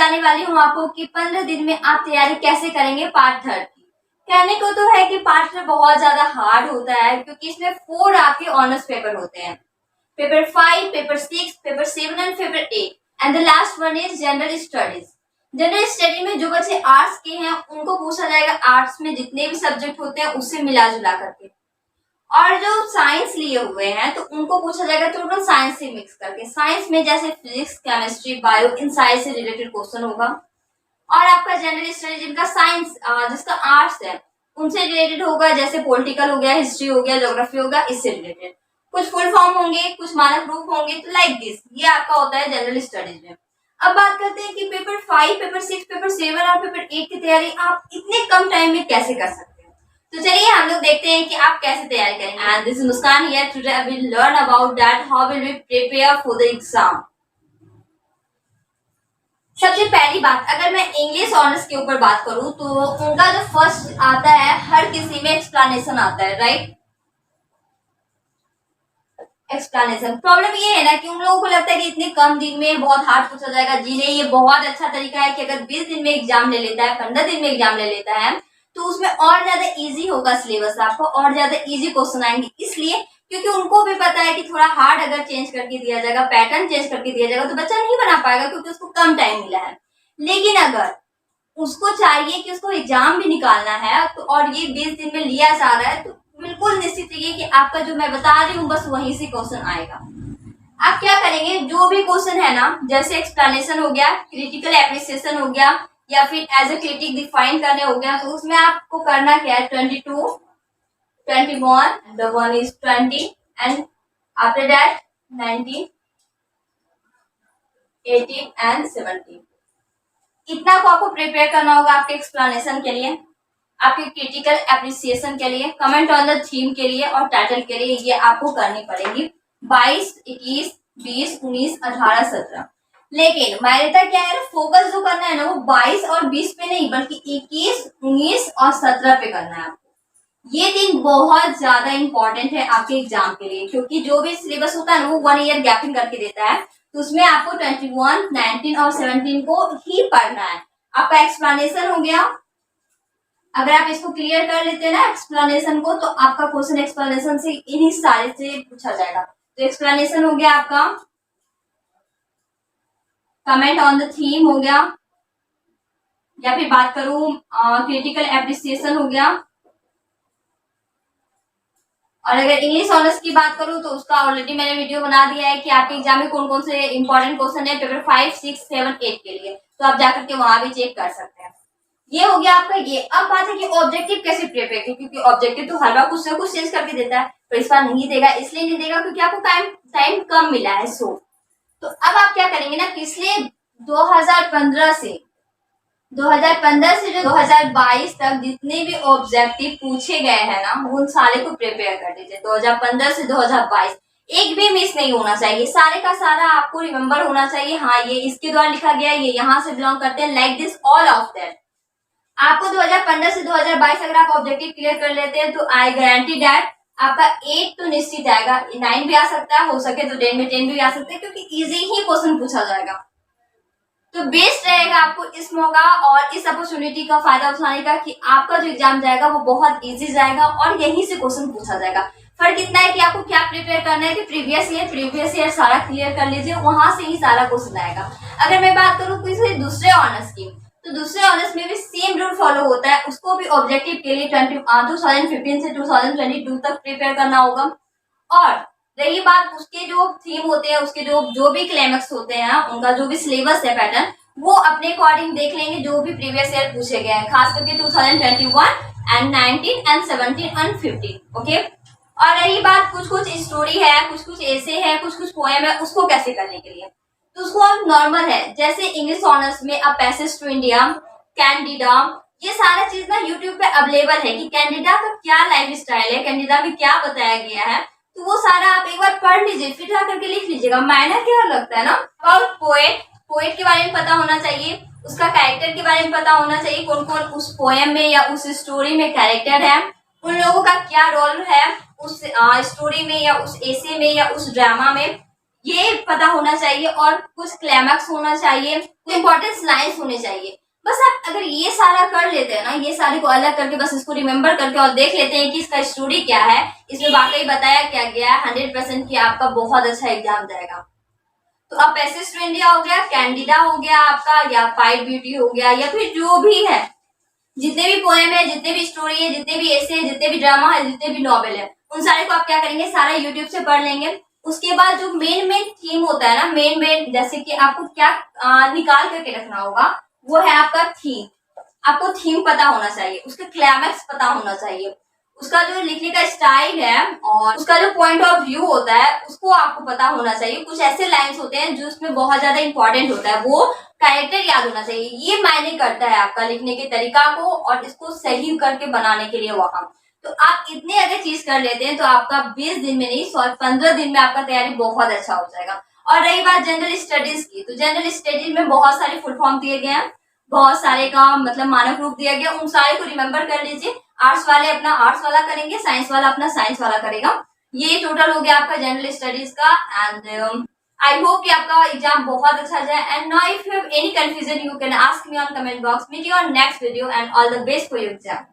बताने वाली हूँ आपको कि 15 दिन में आप तैयारी कैसे करेंगे पार्ट 3 की। कहने को तो है कि पार्ट 3 बहुत ज्यादा हार्ड होता है क्योंकि इसमें 4 आपके ऑनर्स पेपर होते हैं, paper 5, paper 6, paper 7 and paper 8 and the last one is general studies. General study में जो बच्चे आर्ट्स के हैं उनको पूछा जाएगा आर्ट्स में जितने भी सब्जेक्ट होते हैं उससे मिला जुला करके, और जो साइंस लिए हुए हैं तो उनको पूछा जाएगा टोटल साइंस से मिक्स करके। साइंस में जैसे physics, chemistry, bio, in science से रिलेटेड क्वेश्चन होगा। और आपका जनरल स्टडी जिनका साइंस जिसका आर्ट्स है उनसे रिलेटेड होगा, जैसे पॉलिटिकल हो गया, हिस्ट्री हो गया, ज्योग्राफी हो गया, इससे रिलेटेड कुछ फुल फॉर्म होंगे, कुछ मानक रूप होंगे। तो लाइक दिस ये आपका होता है जनरल स्टडीज में। अब बात करते हैं कि पेपर 5, पेपर 6, पेपर 7 और पेपर 8 की तैयारी आप इतने कम टाइम में कैसे कर सकते हैं। तो चलिए हम लोग देखते हैं कि आप कैसे तैयारी करेंगे। And this is Muskan here, today I will learn about that how will we prepare for the exam. सबसे पहली बात, अगर मैं इंग्लिश ऑनर्स के ऊपर बात करूं तो उनका जो फर्स्ट आता है, हर किसी में एक्सप्लेनेशन आता है, राइट। एक्सप्लेनेशन। प्रॉब्लम ये है ना कि उन लोगों को लगता है कि इतने कम दिन में बहुत हार्ड पूछा जाएगा। जी नहीं, ये बहुत अच्छा तरीका है कि अगर 20 दिन में एग्जाम ले लेता है, 15 दिन में एग्जाम ले लेता है तो उसमें और ज्यादा इजी होगा सिलेबस, आपको और ज्यादा इजी क्वेश्चन आएंगे। इसलिए क्योंकि उनको भी पता है कि थोड़ा हार्ड अगर चेंज करके दिया जाएगा, पैटर्न चेंज करके दिया जाएगा तो बच्चा नहीं बना पाएगा क्योंकि उसको कम टाइम मिला है। लेकिन अगर उसको चाहिए कि उसको एग्जाम भी निकालना है तो और ये 20 दिन में लिया जा रहा है तो बिल्कुल निश्चित रहिए कि आपका जो मैं बता रही हूँ बस वहीं से क्वेश्चन आएगा। आप क्या करेंगे, जो भी क्वेश्चन है ना, जैसे एक्सप्लेनेशन हो गया, क्रिटिकल एप्रिसिएशन हो गया, या फिर एज ए क्रिटिक डिफाइन करने हो गया, तो उसमें आपको करना क्या है, 22, 21, the one is 20 and after that 19, 18 and 17। इतना को आपको प्रिपेयर करना होगा आपके एक्सप्लेनेशन के लिए, आपके क्रिटिकल एप्रिसिएशन के लिए, कमेंट ऑन द थीम के लिए और टाइटल के लिए। ये आपको करनी पड़ेगी 22, 21, 20, 19, 18, 17। लेकिन मान्यता क्या है, फोकस जो करना है ना वो 22 और 20 पे नहीं बल्कि 21, 19 और 17 पे करना है आपको। ये दिन बहुत ज्यादा इंपॉर्टेंट है आपके एग्जाम के लिए क्योंकि जो भी सिलेबस होता है ना वो 1 ईयर गैपिंग करके देता है, तो उसमें आपको 21, 19 और 17 को ही पढ़ना है। आपका एक्सप्लेनेशन हो गया, अगर आप इसको क्लियर कर लेते हैं ना एक्सप्लेनेशन को, तो आपका क्वेश्चन एक्सप्लेनेशन से इन्हीं सारे से पूछा जाएगा। तो एक्सप्लेनेशन हो गया आपका, कमेंट ऑन द थीम हो गया, या फिर बात करूं क्रिटिकल एप्रिसिएशन हो गया। और अगर इंग्लिश ऑनर्स की बात करूं तो उसका ऑलरेडी मैंने वीडियो बना दिया है कि आपके एग्जाम में कौन कौन से इंपॉर्टेंट क्वेश्चन है पेपर 5, 6, 7, 8 के लिए, तो आप जाकर के वहां भी चेक कर सकते हैं। ये हो गया आपका ये। अब बात है कि ऑब्जेक्टिव कैसे प्रिपेयर करें, क्योंकि ऑब्जेक्टिव तो हर बार कुछ ना कुछ चेंज करके देता है, पर इस बार नहीं देगा। इसलिए नहीं देगा क्योंकि आपको टाइम कम मिला है। तो अब आप क्या करेंगे ना, पिछले 2015 से जो 2022 तक जितने भी ऑब्जेक्टिव पूछे गए हैं ना उन सारे को प्रिपेयर कर दीजिए। 2015 से 2022 एक भी मिस नहीं होना चाहिए, सारे का सारा आपको रिमेम्बर होना चाहिए। हाँ, ये इसके द्वारा लिखा गया, ये यहाँ से बिलोंग करते हैं, like this all of that. आपको 2015 से 2022 अगर आप ऑब्जेक्टिव क्लियर कर लेते हैं तो आई गारंटी दैट आपका 8 तो निश्चित आएगा, 9 भी आ सकता है, हो सके तो 10 में 10 भी आ सकते हैं क्योंकि इजी ही क्वेश्चन पूछा जाएगा। तो बेस्ट रहेगा आपको इस मौका और इस अपॉर्चुनिटी का फायदा उठाने का कि आपका जो एग्जाम जाएगा वो बहुत इजी जाएगा और यहीं से क्वेश्चन पूछा जाएगा। फर्क इतना है कि आपको क्या प्रिपेयर करना है कि प्रीवियस ईयर सारा क्लियर कर लीजिए, वहां से ही सारा क्वेश्चन आएगा। अगर मैं बात करूँ किसी दूसरे ऑनर्स की, तो दूसरे ऑनर्स में भी सेम रूल फॉलो होता है, उसको भी ऑब्जेक्टिव के लिए 2015 से 2022 तक प्रिपेयर करना होगा। और रही बात उसके जो थीम होते हैं, उसके जो भी क्लाइमेक्स होते हैं, उनका जो भी सिलेबस है पैटर्न, वो अपने अकॉर्डिंग देख लेंगे जो भी प्रीवियस ईयर पूछे गए हैं, खास करके 2021 एंड 19 एंड 17 एंड 15। ओके। और रही बात कुछ स्टोरी है, कुछ ऐसे है, कुछ पोएम है, उसको कैसे करने के लिए, तो उसको हम नॉर्मल है जैसे इंग्लिश ऑनर्स में a passage to India, Candida, ये सारा चीज ना यूट्यूब पे अवेलेबल है कि कैंडिडा का क्या लाइफ स्टाइल है, कैंडिडा में क्या बताया गया है, तो वो सारा आप एक बार पढ़ लीजिए, फिर जा करके लिख लीजिएगा। मायनर क्या लगता है ना। और पोएट के बारे में पता होना चाहिए, उसका कैरेक्टर के बारे में पता होना चाहिए, कौन कौन उस पोएम में या उस स्टोरी में कैरेक्टर है, उन लोगों का क्या रोल है उस स्टोरी में या उस एसे में या उस ड्रामा में, ये पता होना चाहिए। और कुछ क्लाइमैक्स होना चाहिए, तो इम्पोर्टेंस लाइन्स होने चाहिए। बस आप अगर ये सारा कर लेते हैं ना, ये सारे को अलग करके बस इसको रिमेम्बर करके और देख लेते हैं कि इसका स्टोरी क्या है, इसमें वाकई बताया क्या गया है, 100% की आपका बहुत अच्छा एग्जाम जाएगा। तो अब पैसेज टू इंडिया हो गया, कैंडिडा हो गया आपका, या फाइट ब्यूटी हो गया, या फिर जो भी है, जितने भी पोएम है, जितने भी स्टोरी है, जितने भी ऐसे है, जितने भी ड्रामा है, जितने भी नॉवेल है, उन सारे को आप क्या करेंगे, सारा यूट्यूब से पढ़ लेंगे। उसके बाद जो मेन थीम होता है ना, मेन जैसे कि आपको क्या निकाल करके रखना होगा, वो है आपका थीम। आपको थीम पता होना चाहिए, उसका क्लाइमैक्स पता होना चाहिए, उसका जो लिखने का स्टाइल है और उसका जो पॉइंट ऑफ व्यू होता है उसको आपको पता होना चाहिए। कुछ ऐसे लाइंस होते हैं जो उसमें बहुत ज्यादा इंपॉर्टेंट होता है, वो कैरेक्टर याद होना चाहिए। ये मायने करता है आपका लिखने के तरीका को और इसको सही करके बनाने के लिए वहां। तो आप इतने अगर चीज कर लेते हैं तो आपका 20 दिन में नहीं 15 दिन में आपका तैयारी बहुत अच्छा हो जाएगा। और रही बात जनरल स्टडीज की, तो जनरल स्टडीज में बहुत सारे फुल फॉर्म दिए गए हैं, बहुत सारे का मतलब मानक रूप दिया गया, उन सारे को रिमेम्बर कर लीजिए। आर्ट्स वाले अपना आर्ट्स वाला करेंगे, साइंस वाला अपना साइंस वाला करेगा। ये टोटल हो गया आपका जनरल स्टडीज का। एंड आई होप कि आपका एग्जाम बहुत अच्छा जाए। And now if you have any confusion you can ask me on comment box. Meet you on next video and all the best for your exam.